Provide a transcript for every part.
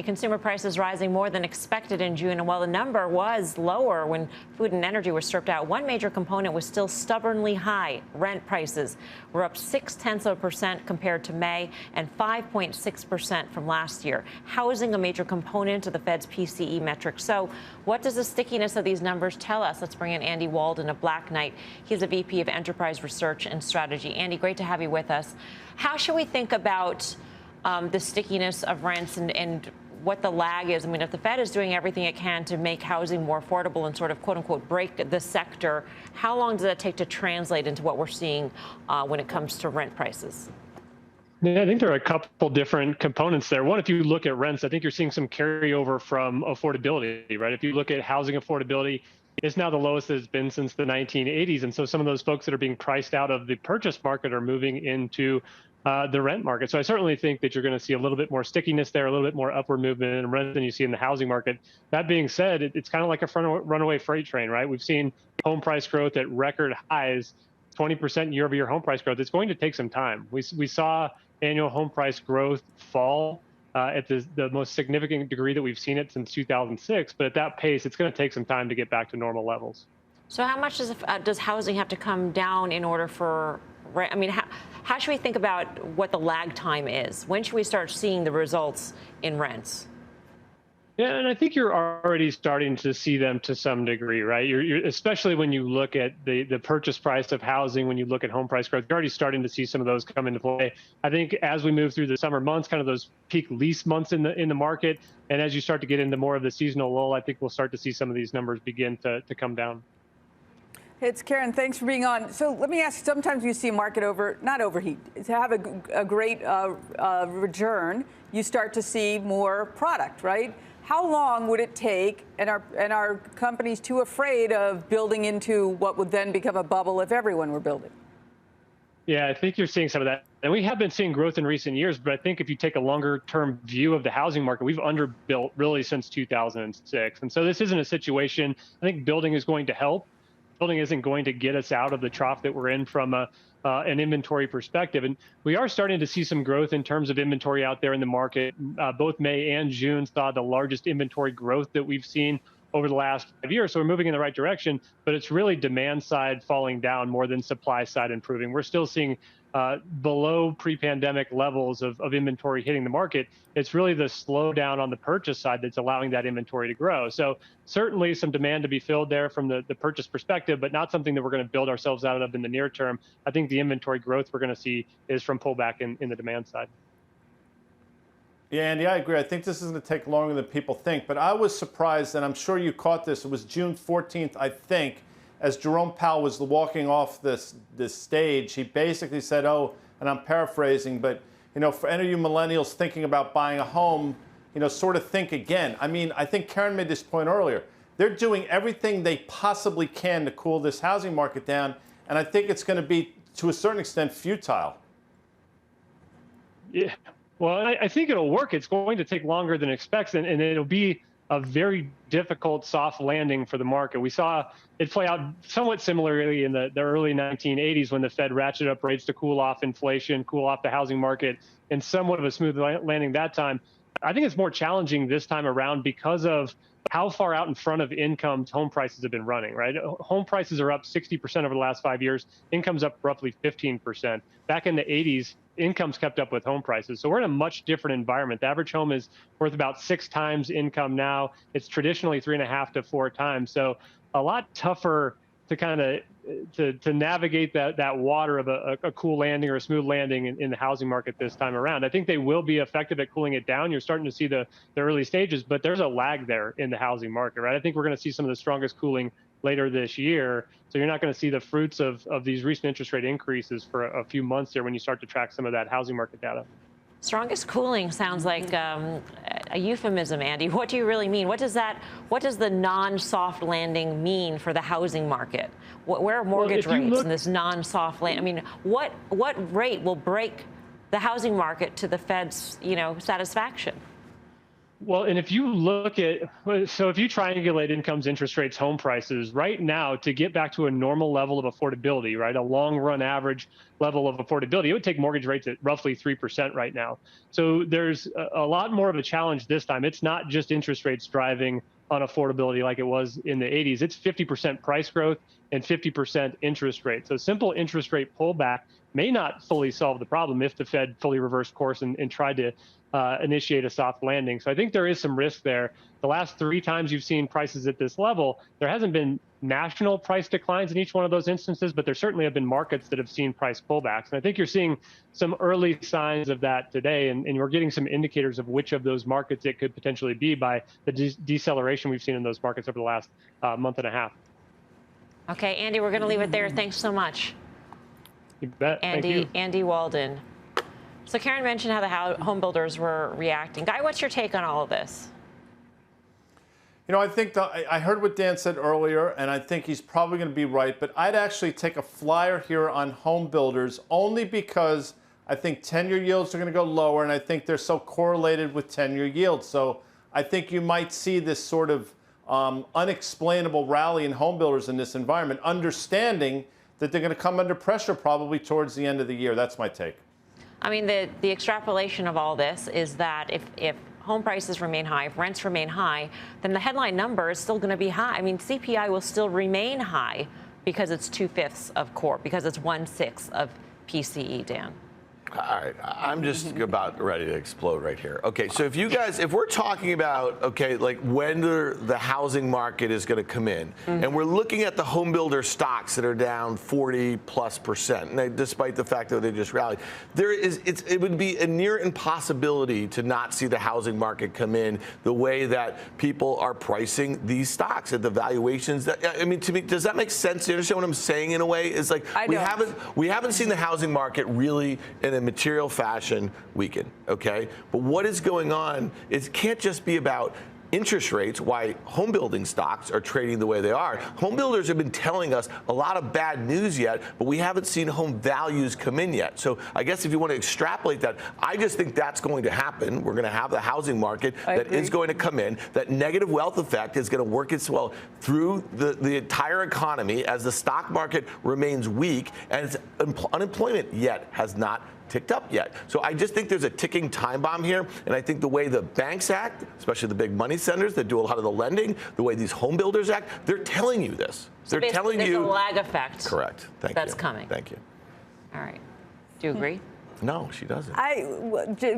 Consumer prices rising more than expected in June, and while the number was lower when food and energy were stripped out, one major component was still stubbornly high. Rent prices were up 0.6% compared to May and 5.6% from last year. Housing, a major component of the Fed's PCE metric. So what does the stickiness of these numbers tell us? Let's bring in Andy Walden of Black Knight. He's a VP of Enterprise Research and Strategy. Andy, great to have you with us. How should we think about the stickiness of rents and what the lag is? I mean, if the Fed is doing everything it can to make housing more affordable and sort of, quote unquote, break the sector, how long does that take to translate into what we're seeing when it comes to rent prices? Yeah, I think there are a couple different components there. One, if you look at rents, I think you're seeing some carryover from affordability, right? If you look at housing affordability, it's now the lowest it's been since the 1980s. And so some of those folks that are being priced out of the purchase market are moving into the rent market. So I certainly think that you're going to see a little bit more stickiness there, a little bit more upward movement in rent than you see in the housing market. That being said, it's kind of like a runaway freight train, right? We've seen home price growth at record highs, 20% year-over-year home price growth. It's going to take some time. We saw annual home price growth fall at the most significant degree that we've seen it since 2006. But at that pace, it's going to take some time to get back to normal levels. So how much does housing have to come down in order for rent? I mean, how should we think about what the lag time is? When should we start seeing the results in rents? Yeah, and I think you're already starting to see them to some degree, right? You're especially when you look at the purchase price of housing, when you look at home price growth, you're already starting to see some of those come into play. I think as we move through the summer months, kind of those peak lease months in the market, and as you start to get into more of the seasonal lull, I think we'll start to see some of these numbers begin to come down. It's Karen. Thanks for being on. So let me ask, sometimes you see a market not overheat, to have a great return, you start to see more product, right? How long would it take, and are companies too afraid of building into what would then become a bubble if everyone were building? Yeah, I think you're seeing some of that. And we have been seeing growth in recent years, but I think if you take a longer term view of the housing market, we've underbuilt really since 2006. And so this isn't a situation, I think building is going to help. Building isn't going to get us out of the trough that we're in from an inventory perspective. And we are starting to see some growth in terms of inventory out there in the market. Both May and June saw the largest inventory growth that we've seen over the last 5 years. So we're moving in the right direction, but it's really demand side falling down more than supply side improving. We're still seeing below pre-pandemic levels of inventory hitting the market. It's really the slowdown on the purchase side that's allowing that inventory to grow. So certainly some demand to be filled there from the purchase perspective, but not something that we're going to build ourselves out of in the near term. I think the inventory growth we're going to see is from pullback in the demand side. Yeah, Andy, I agree. I think this is going to take longer than people think. But I was surprised, and I'm sure you caught this. It was June 14th, I think, as Jerome Powell was walking off this stage. He basically said, oh, and I'm paraphrasing, but, you know, for any of you millennials thinking about buying a home, you know, sort of think again. I mean, I think Karen made this point earlier. They're doing everything they possibly can to cool this housing market down. And I think it's going to be, to a certain extent, futile. Yeah. Well, I think it'll work. It's going to take longer than expected, and it'll be a very difficult soft landing for the market. We saw it play out somewhat similarly in the early 1980s when the Fed ratcheted up rates to cool off inflation, cool off the housing market, and somewhat of a smooth landing that time. I think it's more challenging this time around because of how far out in front of incomes home prices have been running, right? Home prices are up 60% over the last 5 years. Income's up roughly 15%. Back in the 80s, incomes kept up with home prices. So we're in a much different environment. The average home is worth about 6 times income now. It's traditionally 3.5 to 4 times. So a lot tougher to kind of to navigate that water of a cool landing or a smooth landing in the housing market this time around. I think they will be effective at cooling it down. You're starting to see the early stages, but there's a lag there in the housing market, right? I think we're going to see some of the strongest cooling later this year. So you're not going to see the fruits of these recent interest rate increases for a few months there when you start to track some of that housing market data. Strongest cooling sounds like a euphemism, Andy. What do you really mean? What does the non-soft landing mean for the housing market? Where are mortgage rates in this non-soft land? I mean, what rate will break the housing market to the Fed's, satisfaction? Well, and if you look at, so if you triangulate incomes, interest rates, home prices, right now, to get back to a normal level of affordability, right, a long run average level of affordability, it would take mortgage rates at roughly 3% right now. So there's a lot more of a challenge this time. It's not just interest rates driving on affordability like it was in the 80s. It's 50% price growth and 50% interest rate. So simple interest rate pullback may not fully solve the problem if the Fed fully reversed course and tried to initiate a soft landing. So I think there is some risk there. The last 3 times you've seen prices at this level, there hasn't been national price declines in each one of those instances, but there certainly have been markets that have seen price pullbacks. And I think you're seeing some early signs of that today, and we're getting some indicators of which of those markets it could potentially be by the deceleration we've seen in those markets over the last month and a half. Okay, Andy, we're going to leave it there. Thanks so much. You bet. Thank you. Andy Walden. So Karen mentioned how the home builders were reacting. Guy, what's your take on all of this? You know, I think I heard what Dan said earlier, and I think he's probably going to be right. But I'd actually take a flyer here on home builders only because I think 10-year yields are going to go lower, and I think they're so correlated with 10-year yields. So I think you might see this sort of unexplainable rally in home builders in this environment, understanding that they're going to come under pressure probably towards the end of the year. That's my take. I mean, the extrapolation of all this is that if home prices remain high, if rents remain high, then the headline number is still going to be high. I mean, CPI will still remain high because it's 2/5 of core, because it's 1/6 of PCE, Dan. All right, I'm just about ready to explode right here. Okay, so if we're talking about, okay, like when the housing market is going to come in, and we're looking at the home builder stocks that are down 40+%, and despite the fact that they just rallied, it would be a near impossibility to not see the housing market come in the way that people are pricing these stocks at the valuations. I mean, to me, does that make sense? Do you understand what I'm saying? In a way, it's like we haven't seen the housing market really in a material fashion weaken, okay? But what is going on, it can't just be about interest rates, why home building stocks are trading the way they are. Home builders have been telling us a lot of bad news yet, but we haven't seen home values come in yet. So I guess if you want to extrapolate that, I just think that's going to happen. We're going to have the housing market that is going to come in. That negative wealth effect is going to work its way through the entire economy as the stock market remains weak, and unemployment yet has not ticked up yet. So I just think there's a ticking time bomb here, and I think the way the banks act, especially the big money centers that do a lot of the lending, the way these home builders act, they're telling you this. So they're telling you there's a lag effect. Correct. Thank you. That's coming. Thank you. All right. Do you agree? No, she doesn't.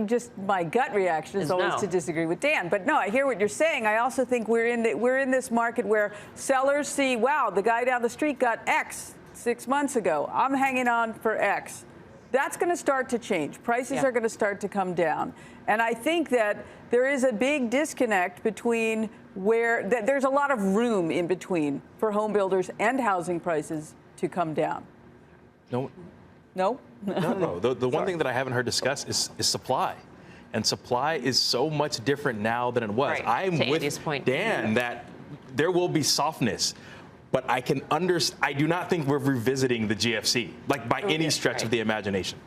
Just my gut reaction is always to disagree with Dan. But no, I hear what you're saying. I also think we're in this market where sellers see, wow, the guy down the street got X 6 months ago. I'm hanging on for X. That's going to start to change. Prices are going to start to come down. And I think that there is a big disconnect between there's a lot of room in between for home builders and housing prices to come down. No. No? No. The one thing that I haven't heard discussed is supply. And supply is so much different now than it was. Right. I'm to with Andy's point. Dan that there will be softness. But I do not think we're revisiting the GFC, like by any stretch of the imagination.